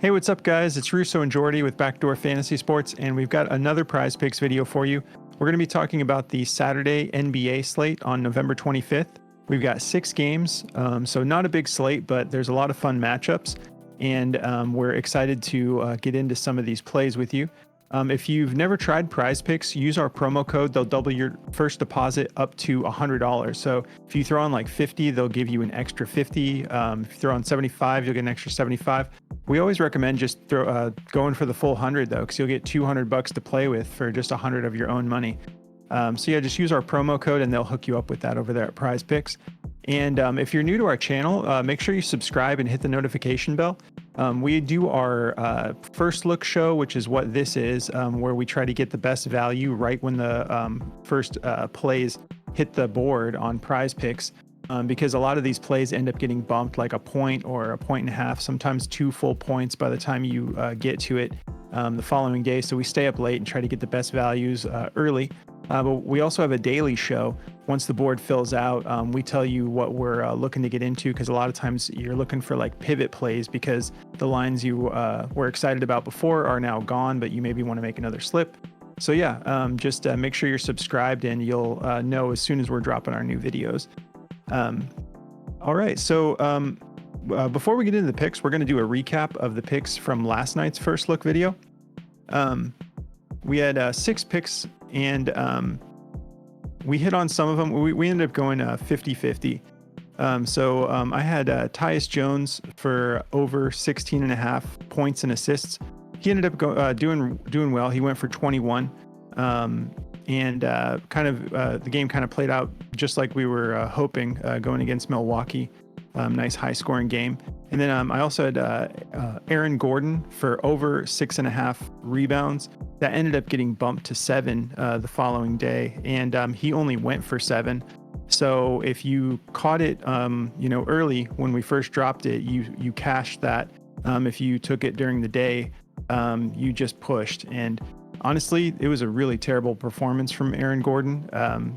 Hey, what's up, guys? It's Russo and Jordy with Backdoor Fantasy Sports, and we've got another PrizePicks video for you. We're going to be talking about the Saturday NBA slate on November 25th. We've got 6 games, so not a big slate, but there's a lot of fun matchups, and we're excited to get into some of these plays with you. If you've never tried PrizePicks, use our promo code. They'll double your first deposit up to $100. So if you throw on like 50, they'll give you an extra 50. If you throw on 75, you'll get an extra 75. We always recommend just going for the full 100 though, because you'll get $200 to play with for just 100 of your own money. So yeah, just use our promo code and they'll hook you up with that over there at PrizePicks. And if you're new to our channel, make sure you subscribe and hit the notification bell. We do our first look show, which is what this is, where we try to get the best value right when the first plays hit the board on PrizePicks, because a lot of these plays end up getting bumped like a point or a point and a half, sometimes 2 full points by the time you get to it the following day. So we stay up late and try to get the best values early. But we also have a daily show. Once the board fills out, we tell you what we're looking to get into, because a lot of times you're looking for like pivot plays because the lines you were excited about before are now gone, but you maybe want to make another slip. So yeah, just make sure you're subscribed and you'll know as soon as we're dropping our new videos. All right, so before we get into the picks, we're going to do a recap of the picks from last night's first look video. We had 6 picks, and we hit on some of them. We ended up going 50-50. So I had Tyus Jones for over 16.5 points and assists. He ended up doing well. He went for 21. And the game kind of played out just like we were hoping, going against Milwaukee. Nice high scoring game. And then I also had Aaron Gordon for over 6.5 rebounds. That ended up getting bumped to 7 the following day, and he only went for 7. So if you caught it, early when we first dropped it, you cashed that. If you took it during the day, you just pushed. And honestly, it was a really terrible performance from Aaron Gordon.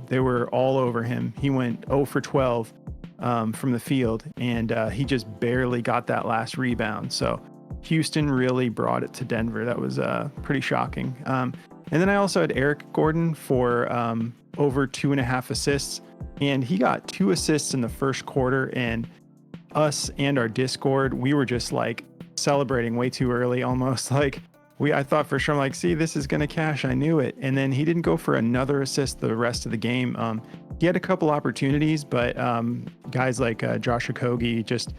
They were all over him. He went 0 for 12 from the field, and he just barely got that last rebound. So Houston really brought it to Denver. That was pretty shocking. And then I also had Eric Gordon for over 2.5 assists, and he got 2 assists in the first quarter. And us and our Discord, we were just like celebrating way too early, almost like I thought for sure, I'm like, see, this is gonna cash. I knew it. And then he didn't go for another assist the rest of the game. He had a couple opportunities, but guys like Josh Okogie just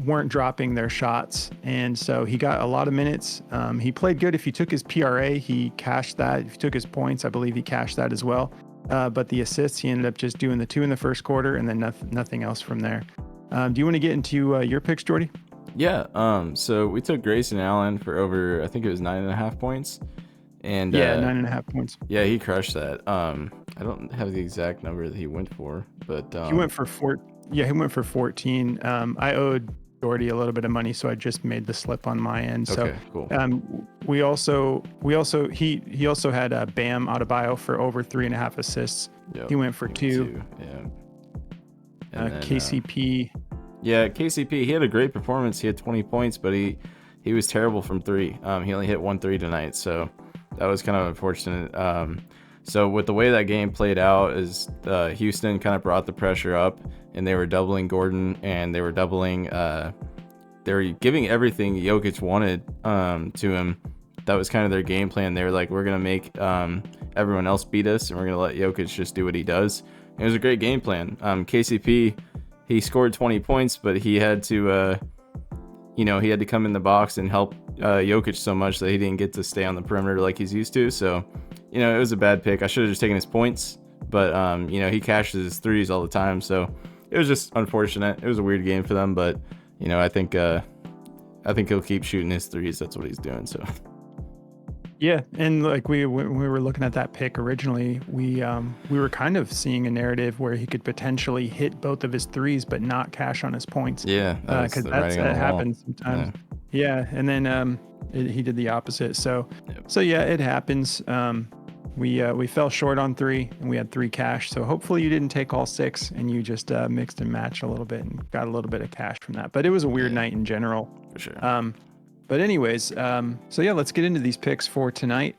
weren't dropping their shots, and so he got a lot of minutes. He played good. If you took his PRA, he cashed that. If you took his points, I believe he cashed that as well. But the assists, he ended up just doing the 2 in the first quarter, and then nothing else from there. Do you want to get into your picks, Jordy? Yeah. So we took Grayson Allen for over, I think it was 9.5 points. And yeah, 9.5 points. Yeah, he crushed that. I don't have the exact number that he went for, but he went for 4. Yeah, he went for 14. I owed Jordy a little bit of money, so I just made the slip on my end. So okay, cool. He also had Bam Adebayo for over 3.5 assists. Yep, he went for 2. Yeah. And then, KCP. Yeah, KCP. He had a great performance. He had 20 points, but he was terrible from 3. He only hit 1 3 tonight, so that was kind of unfortunate. So with the way that game played out, is Houston kind of brought the pressure up, and they were doubling Gordon, and they were doubling. They were giving everything Jokic wanted to him. That was kind of their game plan. They were like, we're gonna make everyone else beat us, and we're gonna let Jokic just do what he does. And it was a great game plan. KCP, he scored 20 points, but he had to, he had to come in the box and help Jokic so much that he didn't get to stay on the perimeter like he's used to. So, it was a bad pick. I should have just taken his points, but he cashes his threes all the time. So it was just unfortunate. It was a weird game for them, but I think he'll keep shooting his threes. That's what he's doing. So. Yeah, and like when we were looking at that pick originally, we were kind of seeing a narrative where he could potentially hit both of his threes but not cash on his points. Yeah, because that happens sometimes. Yeah, and then he did the opposite. So yeah, it happens. We fell short on 3, and we had 3 cash. So hopefully you didn't take all 6, and you just mixed and matched a little bit and got a little bit of cash from that. But it was a weird night in general. For sure. But anyways, so yeah, let's get into these picks for tonight.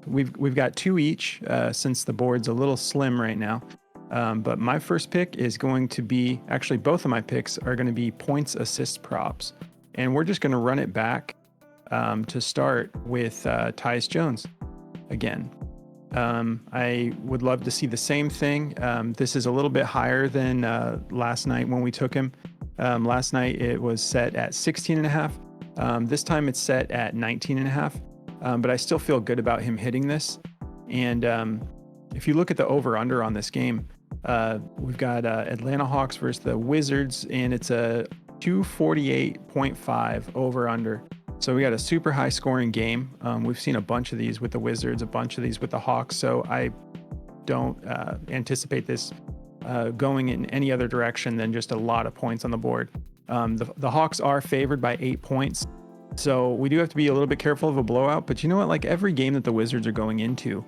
We've got two each since the board's a little slim right now. But my first pick is going to be, actually both of my picks are going to be points assist props. And we're just going to run it back to start with Tyus Jones again. I would love to see the same thing. This is a little bit higher than last night when we took him. Last night it was set at 16.5. This time it's set at 19.5. But I still feel good about him hitting this. And if you look at the over-under on this game, we've got Atlanta Hawks versus the Wizards, and it's a 248.5 over-under. So we got a super high scoring game. We've seen a bunch of these with the Wizards, a bunch of these with the Hawks. So I don't anticipate this going in any other direction than just a lot of points on the board. The Hawks are favored by 8 points. So we do have to be a little bit careful of a blowout. But you know what? Like every game that the Wizards are going into,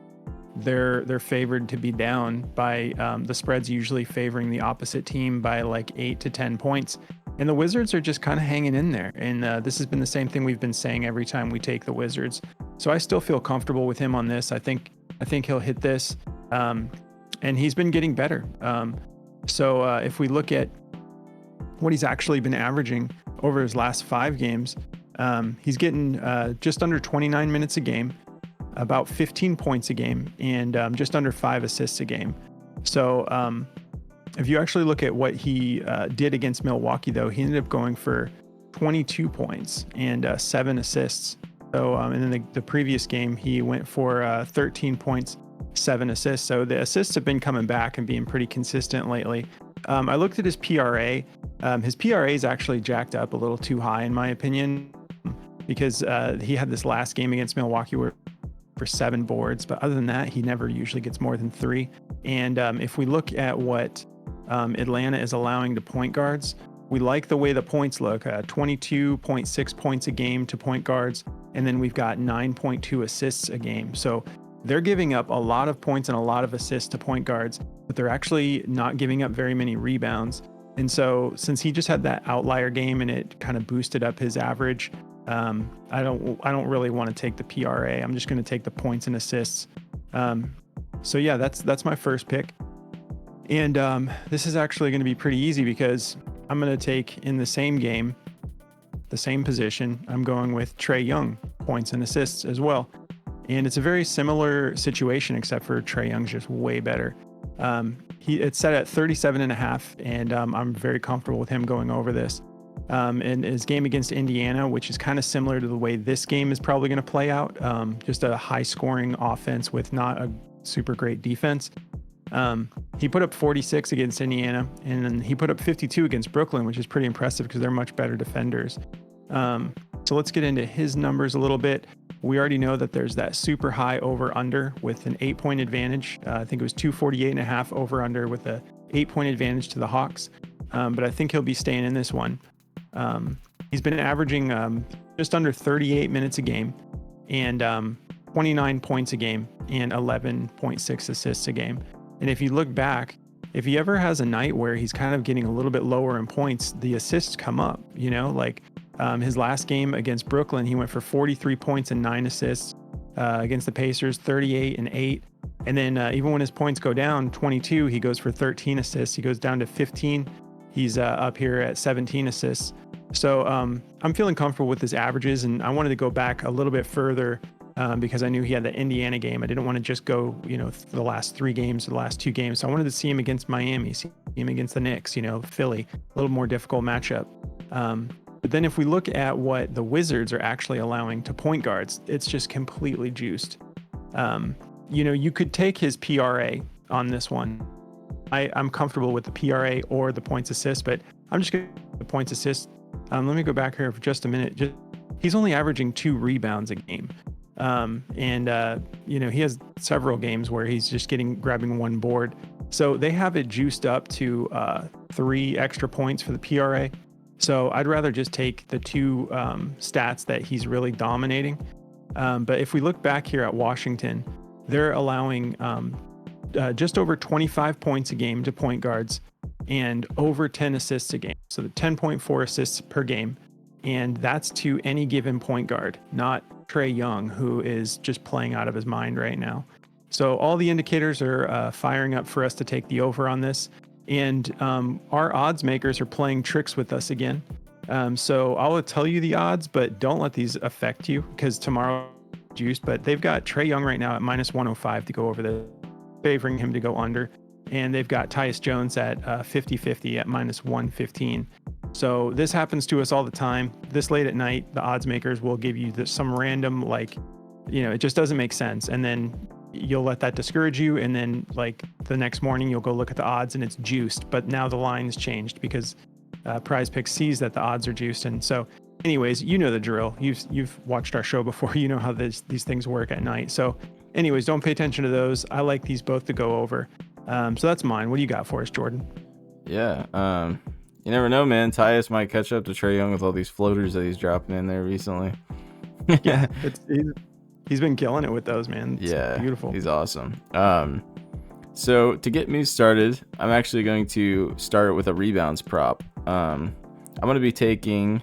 they're favored to be down by the spreads usually favoring the opposite team by like 8 to 10 points. And the Wizards are just kind of hanging in there. And this has been the same thing we've been saying every time we take the Wizards. So I still feel comfortable with him on this. I think he'll hit this. And he's been getting better. So if we look at what he's actually been averaging over his last 5 games, he's getting just under 29 minutes a game, about 15 points a game, and just under 5 assists a game. So if you actually look at what he did against Milwaukee, though, he ended up going for 22 points and 7 assists. So and then the previous game, he went for 13 points, 7 assists. So the assists have been coming back and being pretty consistent lately. I looked at his PRA. His PRA is actually jacked up a little too high, in my opinion, because he had this last game against Milwaukee where for 7 boards. But other than that, he never usually gets more than 3. And if we look at what Atlanta is allowing to point guards, we like the way the points look. 22.6 points a game to point guards, and then we've got 9.2 assists a game. So they're giving up a lot of points and a lot of assists to point guards, but they're actually not giving up very many rebounds. And so since he just had that outlier game and it kind of boosted up his average, I don't really want to take the PRA. I'm just going to take the points and assists. So yeah, that's my first pick. And this is actually going to be pretty easy because I'm going to take in the same game, the same position. I'm going with Trae Young, points and assists as well. And it's a very similar situation, except for Trae Young's just way better. It's set at 37.5, and I'm very comfortable with him going over this. And his game against Indiana, which is kind of similar to the way this game is probably going to play out, just a high-scoring offense with not a super great defense. He put up 46 against Indiana, and then he put up 52 against Brooklyn, which is pretty impressive because they're much better defenders. So let's get into his numbers a little bit. We already know that there's that super high over-under with an 8-point advantage. I think it was 248.5 over-under with a 8-point advantage to the Hawks. But I think he'll be staying in this one. He's been averaging just under 38 minutes a game and 29 points a game and 11.6 assists a game. And if you look back, if he ever has a night where he's kind of getting a little bit lower in points, the assists come up, like his last game against Brooklyn, he went for 43 points and 9 assists. Against the Pacers, 38 and 8. And then even when his points go down, 22, he goes for 13 assists. He goes down to 15. He's up here at 17 assists. So I'm feeling comfortable with his averages, and I wanted to go back a little bit further because I knew he had the Indiana game. I didn't want to just go, the last 3 games or the last 2 games. So I wanted to see him against Miami, see him against the Knicks, Philly, a little more difficult matchup. But then if we look at what the Wizards are actually allowing to point guards, it's just completely juiced. You could take his PRA on this one. I'm comfortable with the PRA or the points assist, but I'm just going to the points assist. Let me go back here for just a minute. He's only averaging 2 rebounds a game. He has several games where he's just grabbing 1 board. So they have it juiced up to 3 extra points for the PRA. So I'd rather just take the 2 stats that he's really dominating. But if we look back here at Washington, they're allowing just over 25 points a game to point guards and over 10 assists a game. So the 10.4 assists per game And that's to any given point guard, not Trae Young, who is just playing out of his mind right now. So all the indicators are firing up for us to take the over on this. And our odds makers are playing tricks with us again. So I'll tell you the odds, but don't let these affect you because tomorrow juice. But they've got Trae Young right now at minus 105 to go over the, favoring him to go under. And they've got Tyus Jones at 50-50 at minus 115. So this happens to us all the time. This late at night, the odds makers will give you some random, like, it just doesn't make sense. And then you'll let that discourage you. And then like the next morning, you'll go look at the odds and it's juiced. But now the line's changed because PrizePicks sees that the odds are juiced. And so anyways, you know the drill. You've watched our show before. You know how these things work at night. So anyways, don't pay attention to those. I like these both to go over. So that's mine. What do you got for us, Jordan? Yeah. You never know, man. Tyus might catch up to Trae Young with all these floaters that he's dropping in there recently. Yeah, he's been killing it with those, man. It's beautiful. He's awesome. So to get me started, I'm actually going to start with a rebounds prop. I'm going to be taking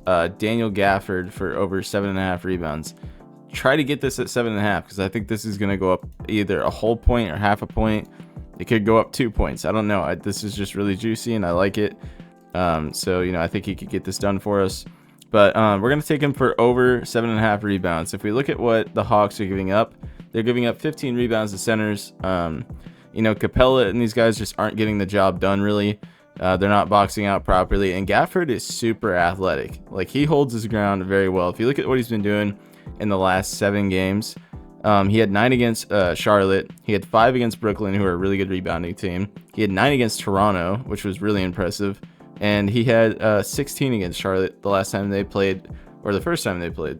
Daniel Gafford for over 7.5 rebounds. Try to get this at 7.5 because I think this is going to go up either a whole point or half a point. It could go up 2 points. I don't know. This is just really juicy and I like it. So, I think he could get this done for us. But we're going to take him for over 7.5 rebounds. If we look at what the Hawks are giving up, they're giving up 15 rebounds to centers. Capella and these guys just aren't getting the job done really. They're not boxing out properly. And Gafford is super athletic. Like, he holds his ground very well. If you look at what he's been doing in the last 7 games, he had 9 against Charlotte. He had 5 against Brooklyn, who are a really good rebounding team. He had 9 against Toronto, which was really impressive. And he had 16 against Charlotte the last time they played, or the first time they played.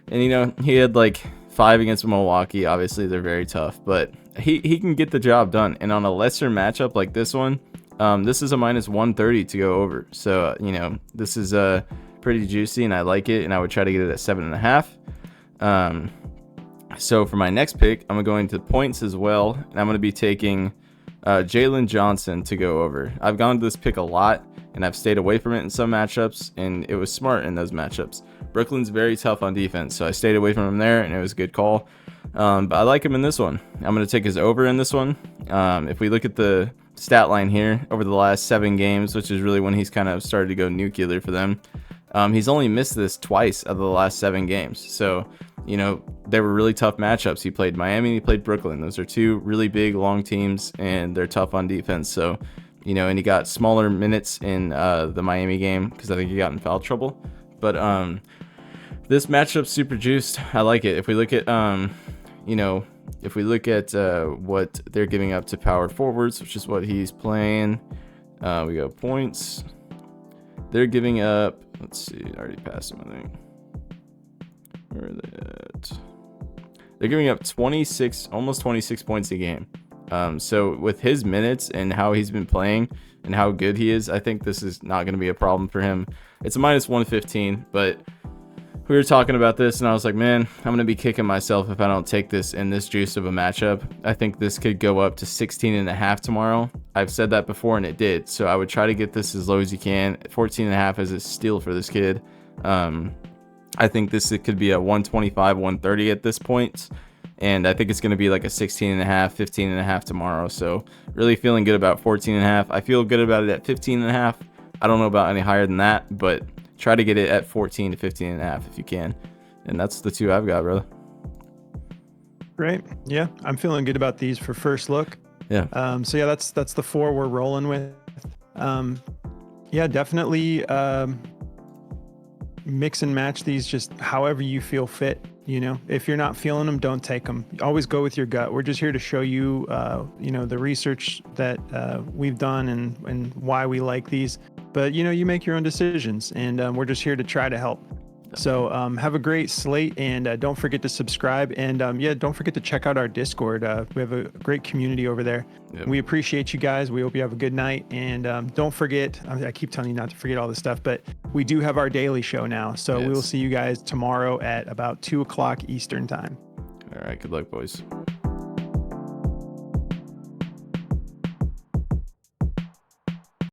And, he had like 5 against Milwaukee. Obviously, they're very tough, but he can get the job done. And on a lesser matchup like this one, this is a minus 130 to go over. So, this is pretty juicy, and I like it, and I would try to get it at 7.5. So for my next pick, I'm going to points as well, and I'm going to be taking Gafford and Johnson to go over. I've gone to this pick a lot, and I've stayed away from it in some matchups, and it was smart in those matchups. Brooklyn's very tough on defense, so I stayed away from him there, and it was a good call. But I like him in this one. I'm going to take his over in this one. If we look at the stat line here over the last 7 games, which is really when he's kind of started to go nuclear for them, he's only missed this twice out of the last 7 games. So, they were really tough matchups. He played Miami and he played Brooklyn. Those are 2 really big, long teams, and they're tough on defense. So, and he got smaller minutes in the Miami game because I think he got in foul trouble. But this matchup's super juiced. I like it. If we look at, what they're giving up to power forwards, which is what he's playing, we go points. They're giving up, let's see, I already passed him, I think. Where are they at? They're giving up 26, almost 26 points a game. So with his minutes and how he's been playing and how good he is, I think this is not going to be a problem for him. It's a minus 115, but we were talking about this and I was like, man, I'm going to be kicking myself if I don't take this in this juice of a matchup. I think this could go up to 16.5 tomorrow. I've said that before and it did. So I would try to get this as low as you can. 14.5 is a steal for this kid. I think it could be a 125, 130 at this point. And I think it's going to be like a 16.5, 15.5 tomorrow. So really feeling good about 14.5. I feel good about it at 15.5. I don't know about any higher than that, but try to get it at 14 to 15.5 if you can. And that's the 2 I've got, brother. Great. Yeah, I'm feeling good about these for first look. Yeah. So yeah, that's the 4 we're rolling with. Yeah, definitely mix and match these just however you feel fit. If you're not feeling them, don't take them. Always go with your gut. We're just here to show you, the research that we've done and why we like these. But, you make your own decisions, and we're just here to try to help. So have a great slate, and don't forget to subscribe. And don't forget to check out our Discord. We have a great community over there. Yep. We appreciate you guys. We hope you have a good night. And don't forget, I keep telling you not to forget all this stuff, but we do have our daily show now. So we will see you guys tomorrow at about 2 o'clock Eastern time. All right. Good luck, boys.